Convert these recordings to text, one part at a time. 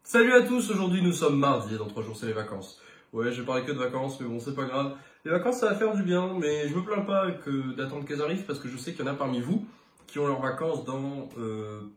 Salut à tous, aujourd'hui nous sommes mardi et dans 3 jours c'est les vacances. Ouais, j'ai parlé que de vacances, mais bon, c'est pas grave. Les vacances ça va faire du bien, mais je me plains pas d'attendre qu'elles arrivent parce que je sais qu'il y en a parmi vous qui ont leurs vacances dans,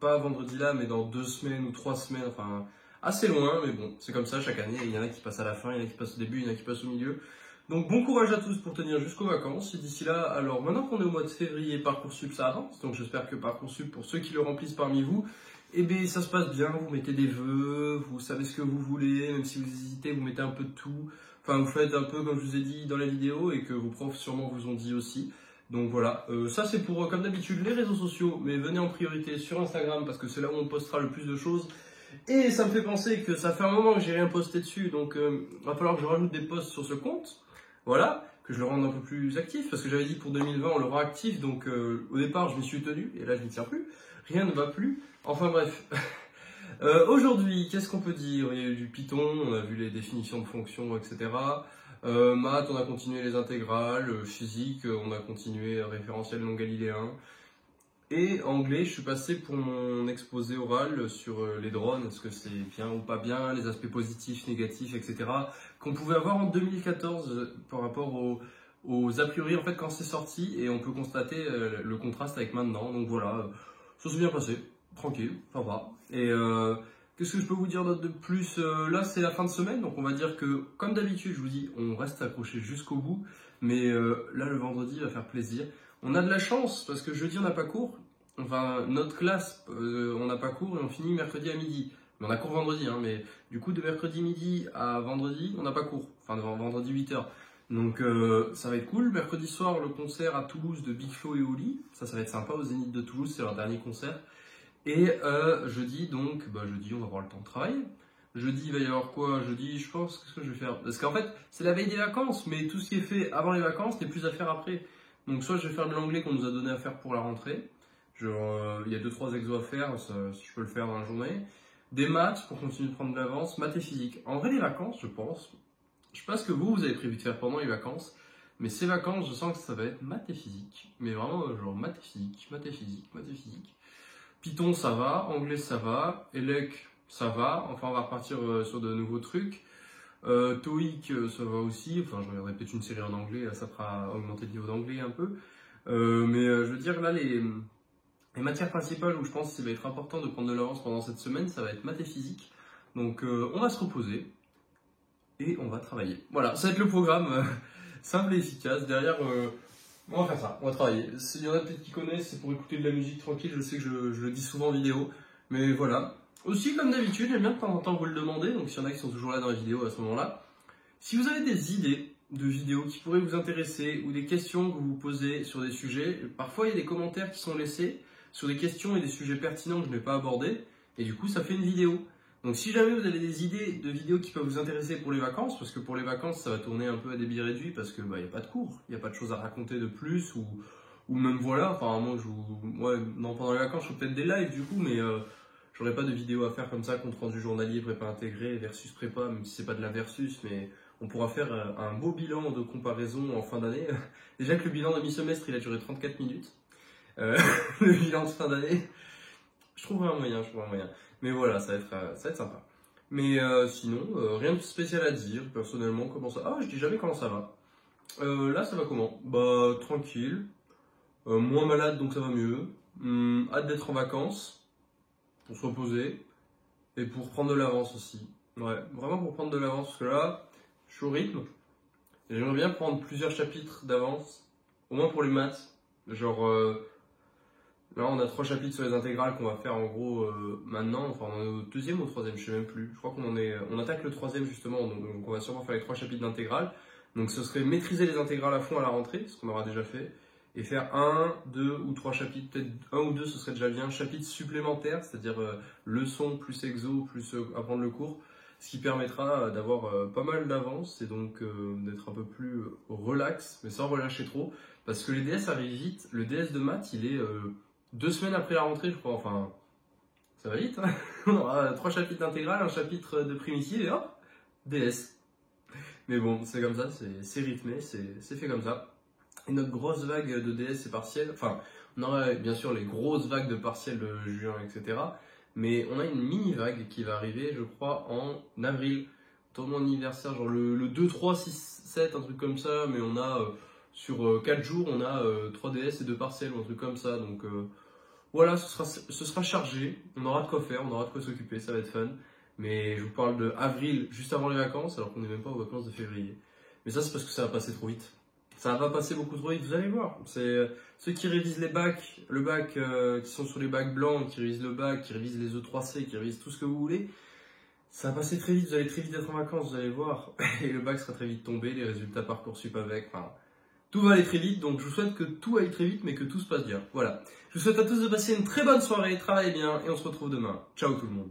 pas vendredi là, mais dans 2 semaines ou 3 semaines, enfin assez loin, mais bon, c'est comme ça chaque année. Il y en a qui passent à la fin, il y en a qui passent au début, il y en a qui passent au milieu. Donc bon courage à tous pour tenir jusqu'aux vacances. Et d'ici là, alors maintenant qu'on est au mois de février, Parcoursup ça avance, donc j'espère que Parcoursup, pour ceux qui le remplissent parmi vous, eh bien, ça se passe bien, vous mettez des vœux, vous savez ce que vous voulez, même si vous hésitez, vous mettez un peu de tout. Enfin, vous faites un peu comme je vous ai dit dans la vidéo et que vos profs sûrement vous ont dit aussi. Donc voilà, ça c'est pour, comme d'habitude, les réseaux sociaux, mais venez en priorité sur Instagram parce que c'est là où on postera le plus de choses. Et ça me fait penser que ça fait un moment que j'ai rien posté dessus, donc il va falloir que je rajoute des posts sur ce compte. Voilà, que je le rende un peu plus actif, parce que j'avais dit pour 2020 on le rend actif, donc au départ je m'y suis tenu, et là je m'y tiens plus. Rien ne va plus. Enfin bref. Aujourd'hui, qu'est-ce qu'on peut dire? Il y a eu du Python, on a vu les définitions de fonctions, etc. Maths, on a continué les intégrales. Physique, on a continué référentiel non galiléen. Et anglais, je suis passé pour mon exposé oral sur les drones, est-ce que c'est bien ou pas bien, les aspects positifs, négatifs, etc. qu'on pouvait avoir en 2014 par rapport aux a priori en fait quand c'est sorti, et on peut constater le contraste avec maintenant. Donc voilà, ça s'est bien passé, tranquille, ça va. Et qu'est-ce que je peux vous dire d'autre de plus? Là c'est la fin de semaine, donc on va dire que comme d'habitude je vous dis, on reste accroché jusqu'au bout, mais là le vendredi va faire plaisir. On a de la chance parce que jeudi on n'a pas cours. Enfin, notre classe, on n'a pas cours et on finit mercredi à midi. Mais on a cours vendredi, hein, mais du coup de mercredi midi à vendredi, on n'a pas cours. Enfin, de vendredi 8h. Donc ça va être cool. Mercredi soir, le concert à Toulouse de Big Flo et Oli. Ça va être sympa au Zénith de Toulouse, c'est leur dernier concert. Et jeudi, donc, jeudi on va avoir le temps de travailler. Jeudi, il va y avoir quoi? Jeudi, je pense, qu'est-ce que je vais faire? Parce qu'en fait, c'est la veille des vacances, mais tout ce qui est fait avant les vacances n'est plus à faire après. Donc soit je vais faire de l'anglais qu'on nous a donné à faire pour la rentrée, genre il y a 2-3 exos à faire, ça, si je peux le faire dans la journée. Des maths pour continuer de prendre de l'avance, maths et physique. En vrai les vacances je sais pas ce que vous avez prévu de faire pendant les vacances, mais ces vacances je sens que ça va être maths et physique. Mais vraiment genre maths et physique, maths et physique, maths et physique. Python ça va, anglais ça va, ELEC ça va, enfin on va repartir sur de nouveaux trucs. TOEIC, ça va aussi, enfin je regarderai peut-être une série en anglais, ça fera augmenter le niveau d'anglais un peu. Mais je veux dire là les matières principales où je pense qu'il va être important de prendre de l'avance pendant cette semaine, ça va être maths et physique. Donc on va se reposer et on va travailler. Voilà, ça va être le programme simple et efficace. Derrière, on va faire ça, on va travailler. S'il y en a peut-être qui connaissent, c'est pour écouter de la musique tranquille, je sais que je le dis souvent en vidéo, mais voilà. Aussi, comme d'habitude, j'aime bien de temps en temps vous le demander, donc s'il y en a qui sont toujours là dans la vidéo à ce moment-là, si vous avez des idées de vidéos qui pourraient vous intéresser ou des questions que vous vous posez sur des sujets, parfois il y a des commentaires qui sont laissés sur des questions et des sujets pertinents que je n'ai pas abordés, et du coup ça fait une vidéo. Donc si jamais vous avez des idées de vidéos qui peuvent vous intéresser pour les vacances, parce que pour les vacances ça va tourner un peu à débit réduit parce que il n'y a pas de cours, il n'y a pas de choses à raconter de plus, ou même voilà, enfin moi non, pendant les vacances je fais peut-être des lives du coup, mais j'aurais pas de vidéo à faire comme ça, compte rendu journalier, prépa intégré, versus prépa, même si c'est pas de la versus, mais on pourra faire un beau bilan de comparaison en fin d'année. Déjà que le bilan de mi-semestre, il a duré 34 minutes. Le bilan de fin d'année, je trouverai un moyen, Mais voilà, ça va être sympa. Mais sinon, rien de spécial à dire, personnellement, comment ça... Ah, je dis jamais comment ça va. Là, ça va comment? Tranquille. Moins malade, donc ça va mieux. Hâte d'être en vacances. Pour se reposer et pour prendre de l'avance aussi. Ouais, vraiment pour prendre de l'avance parce que là, je suis au rythme. J'aimerais bien prendre plusieurs chapitres d'avance, au moins pour les maths. Genre, là on a 3 chapitres sur les intégrales qu'on va faire en gros maintenant. Enfin, on est au 2e ou au 3e, je sais même plus. Je crois on attaque le 3e justement, donc on va sûrement faire les 3 chapitres d'intégrales. Donc ce serait maîtriser les intégrales à fond à la rentrée, ce qu'on aura déjà fait. Et faire 1, 2 ou 3 chapitres, peut-être 1 ou 2 ce serait déjà bien, chapitres supplémentaires, c'est-à-dire leçons plus exo, plus apprendre le cours, ce qui permettra d'avoir pas mal d'avance et donc d'être un peu plus relax, mais sans relâcher trop, parce que les DS arrivent vite. Le DS de maths, il est 2 semaines après la rentrée, je crois, enfin, ça va vite, hein. On aura 3 chapitres d'intégrale, un chapitre de primitive et hop, DS. Mais bon, c'est comme ça, c'est rythmé, c'est fait comme ça. Et notre grosse vague de DS et partiels, enfin, on aura bien sûr les grosses vagues de partiels de juin, etc. Mais on a une mini vague qui va arriver, je crois, en avril. Autour de mon anniversaire, genre le 2, 3, 6, 7, un truc comme ça. Mais on a, sur 4 jours, on a 3 DS et 2 partiels ou un truc comme ça. Donc voilà, ce sera chargé. On aura de quoi faire, on aura de quoi s'occuper, ça va être fun. Mais je vous parle de avril, juste avant les vacances, alors qu'on n'est même pas aux vacances de février. Mais ça, c'est parce que ça va passer trop vite. Ça va passer beaucoup trop vite, vous allez voir. C'est ceux qui révisent les bacs, le bac, qui sont sur les bacs blancs, qui révisent le bac, qui révisent les E3C, qui révisent tout ce que vous voulez. Ça va passer très vite, vous allez très vite être en vacances, vous allez voir. Et le bac sera très vite tombé, les résultats Parcoursup avec, enfin, tout va aller très vite. Donc je vous souhaite que tout aille très vite, mais que tout se passe bien. Voilà. Je vous souhaite à tous de passer une très bonne soirée, travaillez bien, et on se retrouve demain. Ciao tout le monde.